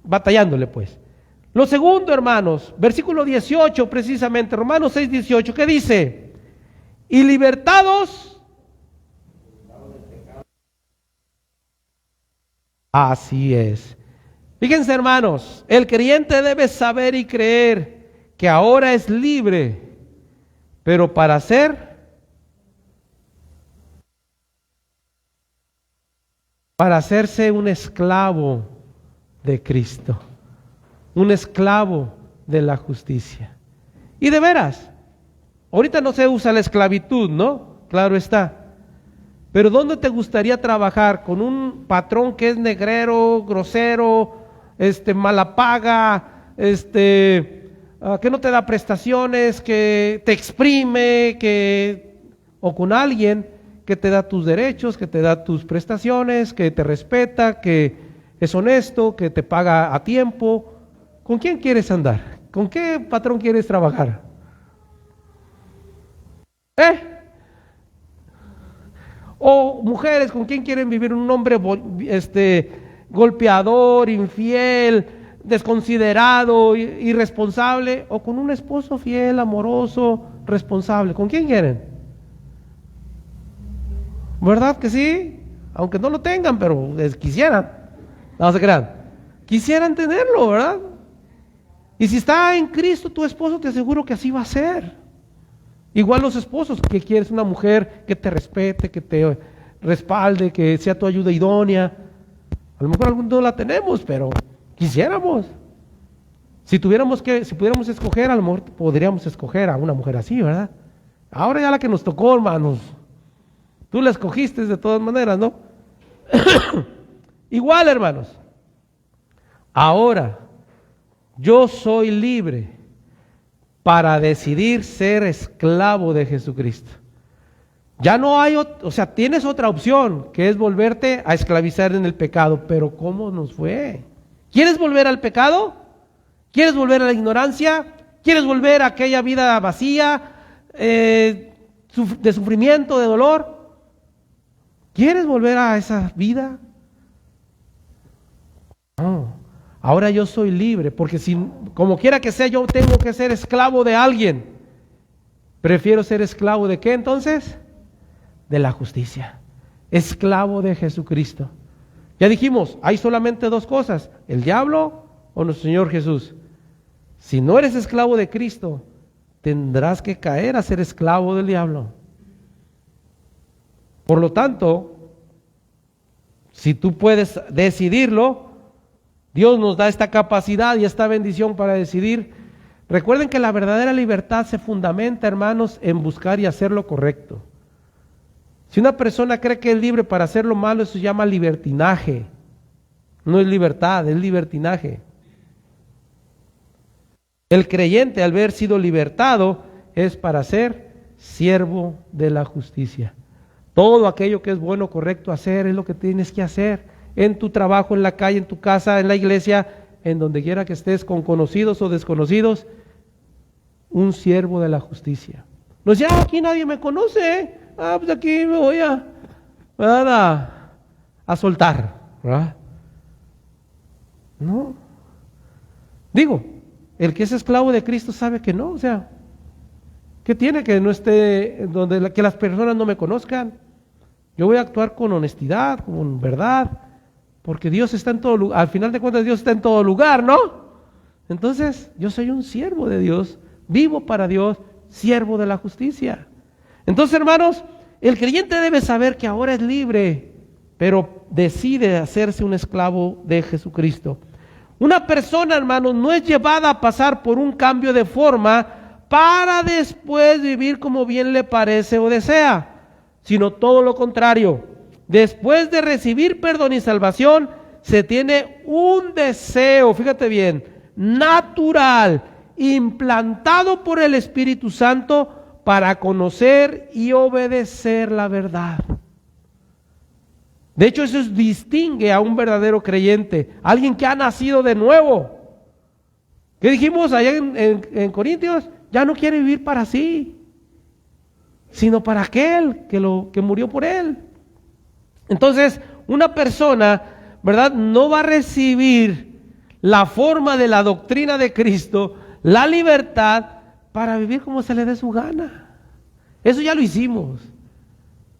batallándole pues. Lo segundo, hermanos, versículo 18 precisamente, Romanos 6:18, ¿qué dice? Y libertados. Así es. Fíjense, hermanos, el creyente debe saber y creer que ahora es libre, pero para hacerse un esclavo de Cristo, un esclavo de la justicia. Y de veras, ahorita no se usa la esclavitud, ¿no? Claro está. Pero ¿dónde te gustaría trabajar? ¿Con un patrón que es negrero, grosero, mala paga, que no te da prestaciones, que te exprime, o con alguien que te da tus derechos, que te da tus prestaciones, que te respeta, que es honesto, que te paga a tiempo? ¿Con quién quieres andar? ¿Con qué patrón quieres trabajar? O mujeres, ¿con quién quieren vivir? Un hombre golpeador, infiel, desconsiderado, irresponsable, o con un esposo fiel, amoroso, responsable. ¿Con quién quieren? ¿Verdad que sí? Aunque no lo tengan, pero quisieran. No se crean. Quisieran tenerlo, ¿verdad? Y si está en Cristo tu esposo, te aseguro que así va a ser. Igual los esposos, que quieres una mujer que te respete, que te respalde, que sea tu ayuda idónea. A lo mejor algún día no la tenemos, pero quisiéramos. Si pudiéramos escoger, a lo mejor podríamos escoger a una mujer así, ¿verdad? Ahora ya la que nos tocó, hermanos, tú la escogiste de todas maneras, ¿no? Igual, hermanos, ahora yo soy libre para decidir ser esclavo de Jesucristo. Ya no hay, tienes otra opción, que es volverte a esclavizar en el pecado, pero ¿cómo nos fue? ¿Quieres volver al pecado? ¿Quieres volver a la ignorancia? ¿Quieres volver a aquella vida vacía, de sufrimiento, de dolor? ¿Quieres volver a esa vida? No. Ahora yo soy libre, porque si, como quiera que sea, yo tengo que ser esclavo de alguien. Prefiero ser esclavo ¿de qué entonces? De la justicia. Esclavo de Jesucristo. Ya dijimos, hay solamente dos cosas: el diablo o nuestro Señor Jesús. Si no eres esclavo de Cristo, tendrás que caer a ser esclavo del diablo. Por lo tanto, si tú puedes decidirlo, Dios nos da esta capacidad y esta bendición para decidir. Recuerden que la verdadera libertad se fundamenta, hermanos, en buscar y hacer lo correcto. Si una persona cree que es libre para hacer lo malo, eso se llama libertinaje. No es libertad, es libertinaje. El creyente, al haber sido libertado, es para ser siervo de la justicia. Todo aquello que es bueno, correcto hacer, es lo que tienes que hacer. En tu trabajo, en la calle, en tu casa, en la iglesia, en donde quiera que estés, con conocidos o desconocidos, un siervo de la justicia. No es ya, aquí nadie me conoce, pues aquí me voy a soltar, ¿verdad? No. Digo, el que es esclavo de Cristo sabe que no, que tiene que no esté que las personas no me conozcan. Yo voy a actuar con honestidad, con verdad, porque Dios está en todo lugar. Al final de cuentas, Dios está en todo lugar, ¿no? Entonces, yo soy un siervo de Dios, vivo para Dios, siervo de la justicia. Entonces, hermanos, El creyente debe saber que ahora es libre, pero decide hacerse un esclavo de Jesucristo. Una persona, hermanos, no es llevada a pasar por un cambio de forma para después vivir como bien le parece o desea, sino todo lo contrario. Después de recibir perdón y salvación, se tiene un deseo, fíjate bien, natural, implantado por el Espíritu Santo para conocer y obedecer la verdad. De hecho, eso distingue a un verdadero creyente, alguien que ha nacido de nuevo. ¿Qué dijimos allá en Corintios? Ya no quiere vivir para sí, sino para aquel que murió por él. Entonces, una persona, ¿verdad?, no va a recibir la forma de la doctrina de Cristo, la libertad, para vivir como se le dé su gana. Eso ya lo hicimos.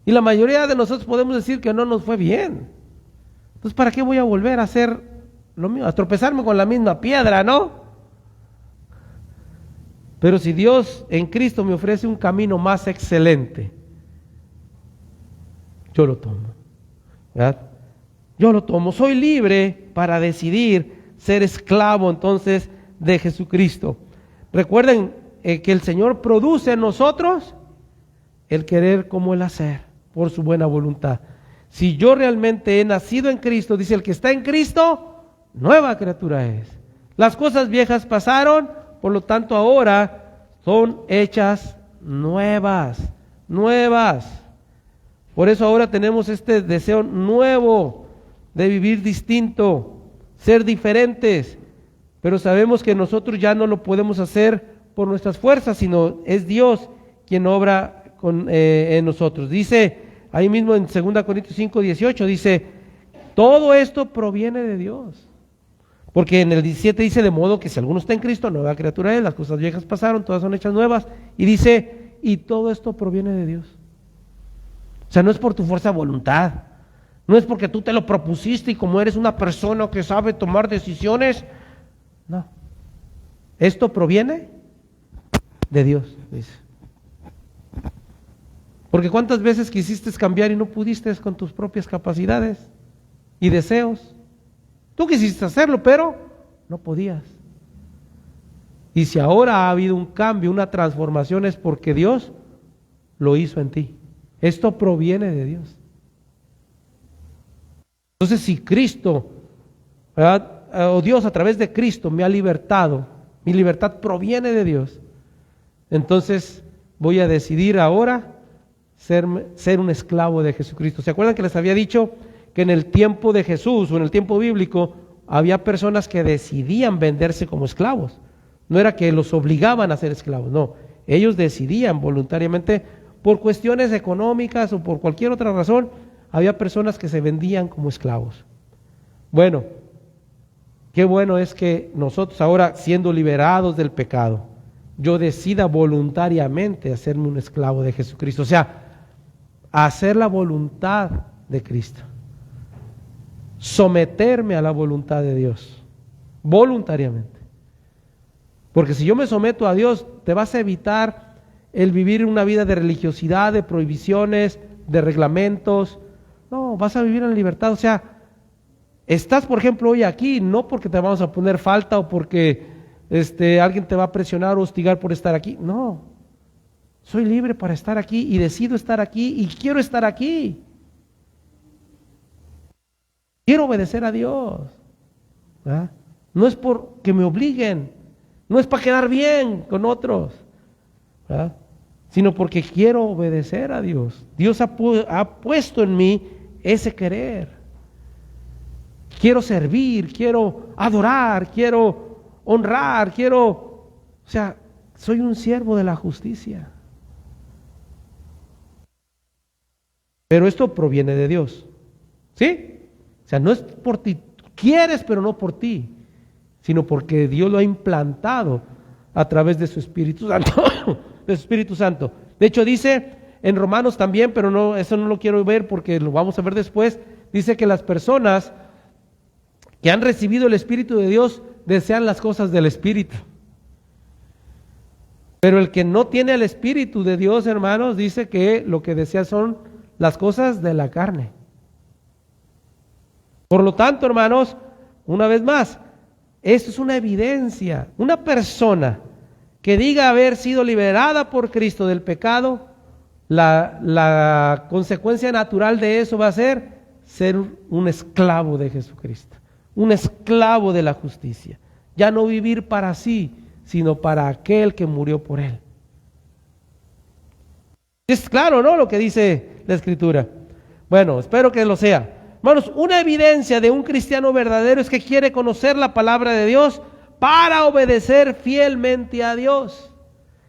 Y la mayoría de nosotros podemos decir que no nos fue bien. Entonces, ¿para qué voy a volver a hacer lo mismo? A tropezarme con la misma piedra, ¿no? Pero si Dios en Cristo me ofrece un camino más excelente, yo lo tomo, ¿verdad? Yo lo tomo. Soy libre para decidir ser esclavo entonces de Jesucristo. Recuerden que el Señor produce en nosotros el querer como el hacer, por su buena voluntad. Si yo realmente he nacido en Cristo, dice el que está en Cristo, nueva criatura es. Las cosas viejas pasaron, por lo tanto ahora son hechas nuevas, nuevas. Por eso ahora tenemos este deseo nuevo de vivir distinto, ser diferentes, pero sabemos que nosotros ya no lo podemos hacer por nuestras fuerzas, sino es Dios quien obra en nosotros. Dice ahí mismo en 2 Corintios 5:18, dice, todo esto proviene de Dios. Porque en el 17 dice, de modo que si alguno está en Cristo, nueva criatura es, las cosas viejas pasaron, todas son hechas nuevas. Y dice, y todo esto proviene de Dios. O sea, no es por tu fuerza de voluntad, no es porque tú te lo propusiste y como eres una persona que sabe tomar decisiones, no. Esto proviene de Dios, dice. Porque ¿cuántas veces quisiste cambiar y no pudiste con tus propias capacidades y deseos? Tú quisiste hacerlo, pero no podías. Y si ahora ha habido un cambio, una transformación, es porque Dios lo hizo en ti. Esto proviene de Dios. Entonces, si Cristo, ¿verdad?, o Dios a través de Cristo me ha libertado, mi libertad proviene de Dios, entonces voy a decidir ahora ser un esclavo de Jesucristo. ¿Se acuerdan que les había dicho que en el tiempo de Jesús o en el tiempo bíblico había personas que decidían venderse como esclavos? No era que los obligaban a ser esclavos, no. Ellos decidían voluntariamente por cuestiones económicas o por cualquier otra razón. Había personas que se vendían como esclavos. Bueno, qué bueno es que nosotros ahora, siendo liberados del pecado, yo decida voluntariamente hacerme un esclavo de Jesucristo. O sea, hacer la voluntad de Cristo. Someterme a la voluntad de Dios. Voluntariamente. Porque si yo me someto a Dios, te vas a evitar el vivir una vida de religiosidad, de prohibiciones, de reglamentos. No, vas a vivir en libertad. O sea, estás, por ejemplo, hoy aquí, no porque te vamos a poner falta o porque alguien te va a presionar o hostigar por estar aquí. No, soy libre para estar aquí y decido estar aquí y quiero estar aquí. Quiero obedecer a Dios, ¿verdad? No es porque me obliguen, no es para quedar bien con otros, ¿verdad?, sino porque quiero obedecer a Dios. Dios ha puesto en mí ese querer. Quiero servir, quiero adorar, quiero honrar, o sea, soy un siervo de la justicia. Pero esto proviene de Dios, ¿sí? O sea, no es por ti, quieres pero no por ti, sino porque Dios lo ha implantado a través de su Espíritu Santo, de su Espíritu Santo. De hecho dice en Romanos también, pero no, eso no lo quiero ver porque lo vamos a ver después, dice que las personas que han recibido el Espíritu de Dios desean las cosas del Espíritu. Pero el que no tiene el Espíritu de Dios, hermanos, dice que lo que desea son las cosas de la carne. Por lo tanto, hermanos, una vez más, esto es una evidencia. Una persona que diga haber sido liberada por Cristo del pecado, la consecuencia natural de eso va a ser un esclavo de Jesucristo, un esclavo de la justicia. Ya no vivir para sí, sino para aquel que murió por él. Es claro, ¿no?, lo que dice la Escritura. Bueno, espero que lo sea. Hermanos, una evidencia de un cristiano verdadero es que quiere conocer la palabra de Dios para obedecer fielmente a Dios.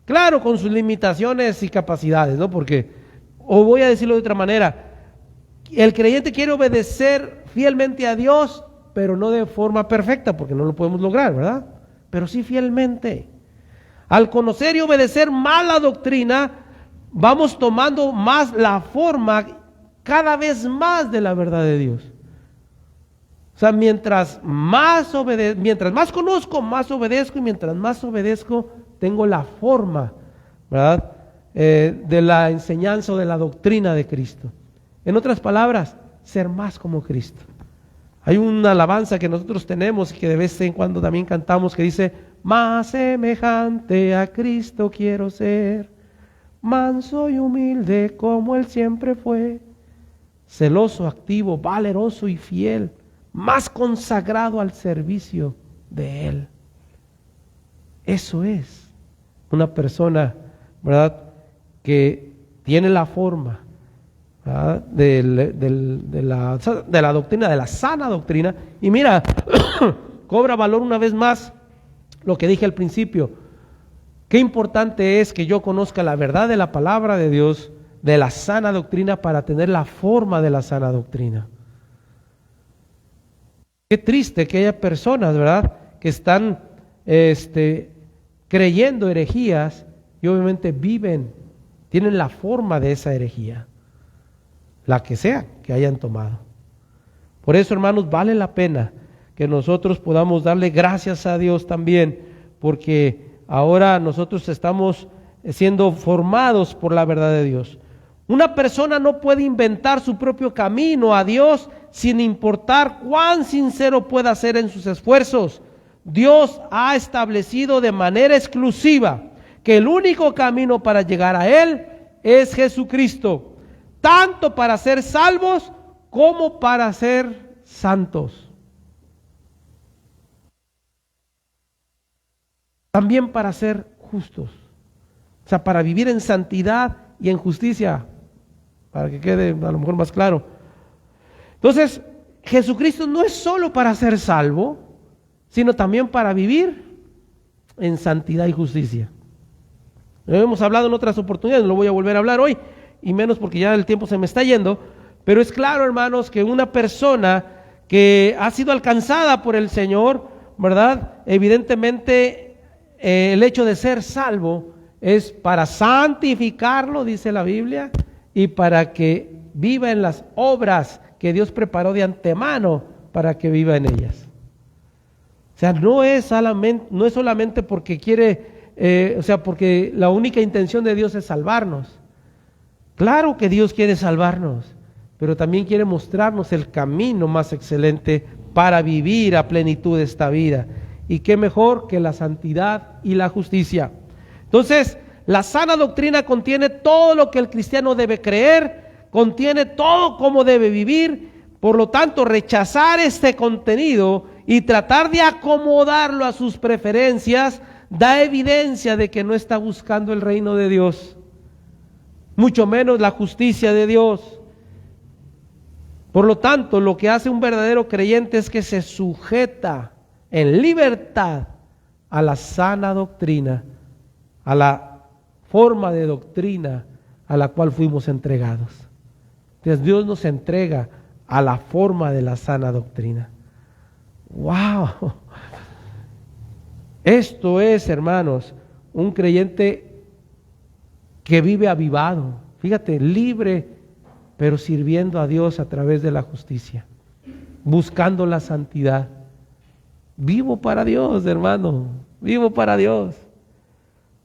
Claro, con sus limitaciones y capacidades, ¿no? Porque, o voy a decirlo de otra manera, el creyente quiere obedecer fielmente a Dios, pero no de forma perfecta, porque no lo podemos lograr, ¿verdad? Pero sí fielmente. Al conocer y obedecer más la doctrina, vamos tomando más la forma cada vez más de la verdad de Dios. O sea, mientras más conozco, más obedezco, y mientras más obedezco, tengo la forma, ¿verdad?, de la enseñanza o de la doctrina de Cristo. En otras palabras, ser más como Cristo. Hay una alabanza que nosotros tenemos y que de vez en cuando también cantamos que dice: más semejante a Cristo quiero ser, manso y humilde como Él siempre fue, celoso, activo, valeroso y fiel, más consagrado al servicio de Él. Eso es una persona, ¿verdad?, que tiene la forma, ¿verdad?, de la doctrina, de la sana doctrina. Y mira, cobra valor una vez más lo que dije al principio. Qué importante es que yo conozca la verdad de la palabra de Dios, de la sana doctrina, para tener la forma de la sana doctrina. Qué triste que haya personas, ¿verdad?, que están creyendo herejías y obviamente tienen la forma de esa herejía, la que sea que hayan tomado. Por eso, hermanos, vale la pena que nosotros podamos darle gracias a Dios también, porque ahora nosotros estamos siendo formados por la verdad de Dios. Una persona no puede inventar su propio camino a Dios sin importar cuán sincero pueda ser en sus esfuerzos. Dios ha establecido de manera exclusiva que el único camino para llegar a Él es Jesucristo, tanto para ser salvos como para ser santos. También para ser justos, o sea, para vivir en santidad y en justicia, para que quede a lo mejor más claro. Entonces, Jesucristo no es solo para ser salvo, sino también para vivir en santidad y justicia. Lo hemos hablado en otras oportunidades, no lo voy a volver a hablar hoy, y menos porque ya el tiempo se me está yendo, pero es claro, hermanos, que una persona que ha sido alcanzada por el Señor, ¿verdad?, evidentemente el hecho de ser salvo es para santificarlo, dice la Biblia, y para que viva en las obras que Dios preparó de antemano para que viva en ellas. O sea, no es solamente porque quiere, porque la única intención de Dios es salvarnos. Claro que Dios quiere salvarnos, pero también quiere mostrarnos el camino más excelente para vivir a plenitud esta vida. Y qué mejor que la santidad y la justicia. Entonces, la sana doctrina contiene todo lo que el cristiano debe creer, contiene todo cómo debe vivir. Por lo tanto, rechazar este contenido y tratar de acomodarlo a sus preferencias da evidencia de que no está buscando el reino de Dios, mucho menos la justicia de Dios. Por lo tanto, lo que hace un verdadero creyente es que se sujeta en libertad a la sana doctrina, a la forma de doctrina a la cual fuimos entregados. Entonces Dios nos entrega a la forma de la sana doctrina. ¡Wow! Esto es, hermanos, un creyente que vive avivado, fíjate, libre, pero sirviendo a Dios a través de la justicia, buscando la santidad. Vivo para Dios, hermano, vivo para Dios.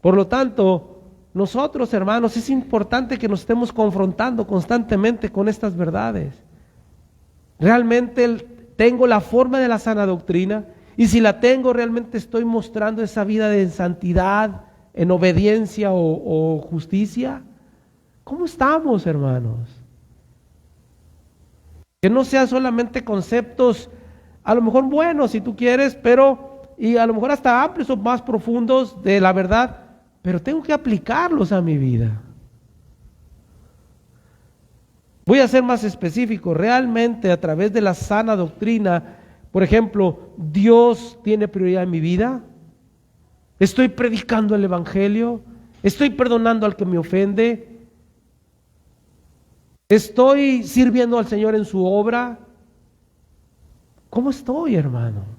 Por lo tanto, nosotros, hermanos, es importante que nos estemos confrontando constantemente con estas verdades. ¿Realmente tengo la forma de la sana doctrina? Y si la tengo, ¿realmente estoy mostrando esa vida de santidad, en obediencia o justicia? ¿Cómo estamos, hermanos? Que no sean solamente conceptos, a lo mejor buenos si tú quieres, pero y a lo mejor hasta amplios o más profundos de la verdad, pero tengo que aplicarlos a mi vida. Voy a ser más específico. Realmente a través de la sana doctrina, por ejemplo, ¿Dios tiene prioridad en mi vida? ¿Estoy predicando el evangelio? ¿Estoy perdonando al que me ofende? ¿Estoy sirviendo al Señor en su obra? ¿Cómo estoy, hermano?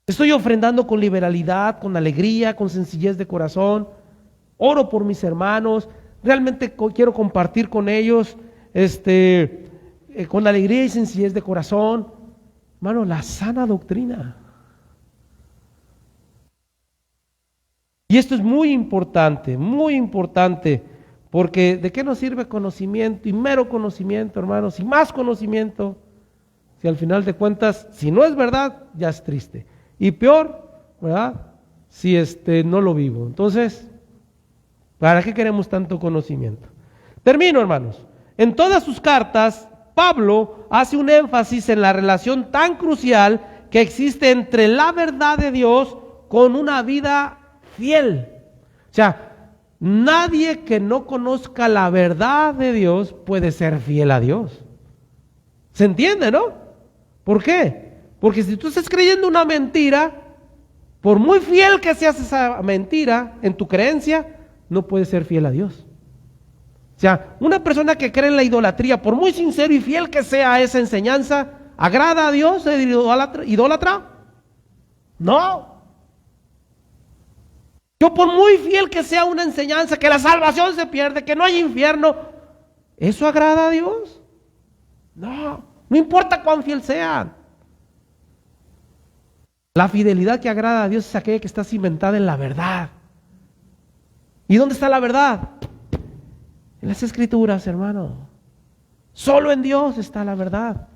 ¿Estoy ofrendando con liberalidad, con alegría, con sencillez de corazón? ¿Oro por mis hermanos? ¿Realmente quiero compartir con ellos con alegría y sencillez de corazón? Hermano, la sana doctrina. Y esto es muy importante, porque ¿de qué nos sirve conocimiento y mero conocimiento, hermanos? Y más conocimiento, si al final de cuentas, si no es verdad, ya es triste. Y peor, ¿verdad? Si no lo vivo. Entonces, ¿para qué queremos tanto conocimiento? Termino, hermanos. En todas sus cartas, Pablo hace un énfasis en la relación tan crucial que existe entre la verdad de Dios con una vida fiel. O sea, nadie que no conozca la verdad de Dios puede ser fiel a Dios. ¿Se entiende, no? ¿Por qué? Porque si tú estás creyendo una mentira, por muy fiel que seas esa mentira en tu creencia, no puedes ser fiel a Dios. O sea, una persona que cree en la idolatría, por muy sincero y fiel que sea esa enseñanza, ¿agrada a Dios el idólatra? No. Yo por muy fiel que sea una enseñanza, que la salvación se pierde, que no hay infierno, ¿eso agrada a Dios? No, no importa cuán fiel sean. La fidelidad que agrada a Dios es aquella que está cimentada en la verdad. ¿Y dónde está la verdad? En las Escrituras, hermano. Solo en Dios está la verdad.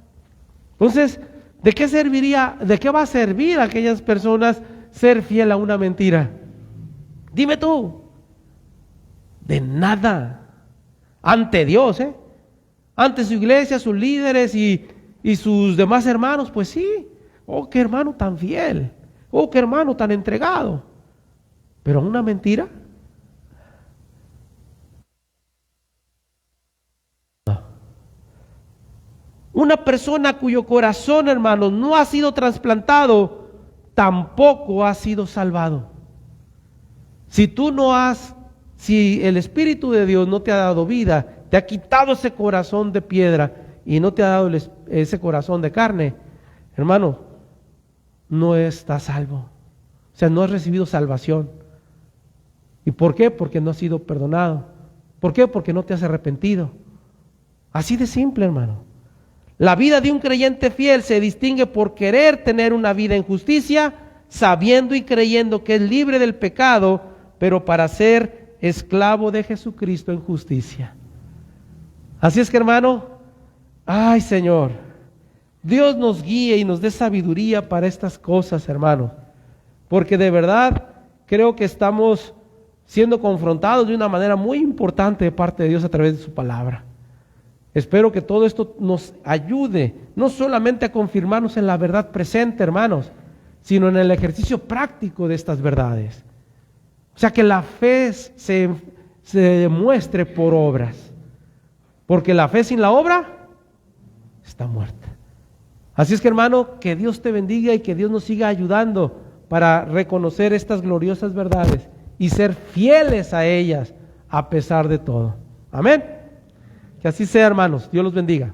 Entonces, ¿de qué va a servir a aquellas personas ser fiel a una mentira? Dime tú. De nada. Ante Dios, ante su iglesia, sus líderes y sus demás hermanos, pues sí. Oh, qué hermano tan fiel. Oh, qué hermano tan entregado. Pero una mentira. No. Una persona cuyo corazón, hermanos, no ha sido trasplantado, tampoco ha sido salvado. Si el Espíritu de Dios no te ha dado vida, te ha quitado ese corazón de piedra y no te ha dado ese corazón de carne, hermano, no estás salvo. O sea, no has recibido salvación. ¿Y por qué? Porque no has sido perdonado. ¿Por qué? Porque no te has arrepentido. Así de simple, hermano. La vida de un creyente fiel se distingue por querer tener una vida en justicia, sabiendo y creyendo que es libre del pecado, pero para ser esclavo de Jesucristo en justicia. Así es que, hermano, ay, Señor, Dios nos guíe y nos dé sabiduría para estas cosas, hermano, porque de verdad creo que estamos siendo confrontados de una manera muy importante de parte de Dios a través de su palabra. Espero que todo esto nos ayude, no solamente a confirmarnos en la verdad presente, hermanos, sino en el ejercicio práctico de estas verdades. O sea, que la fe se demuestre por obras, porque la fe sin la obra está muerta. Así es que, hermano, que Dios te bendiga y que Dios nos siga ayudando para reconocer estas gloriosas verdades y ser fieles a ellas a pesar de todo. Amén. Que así sea, hermanos. Dios los bendiga.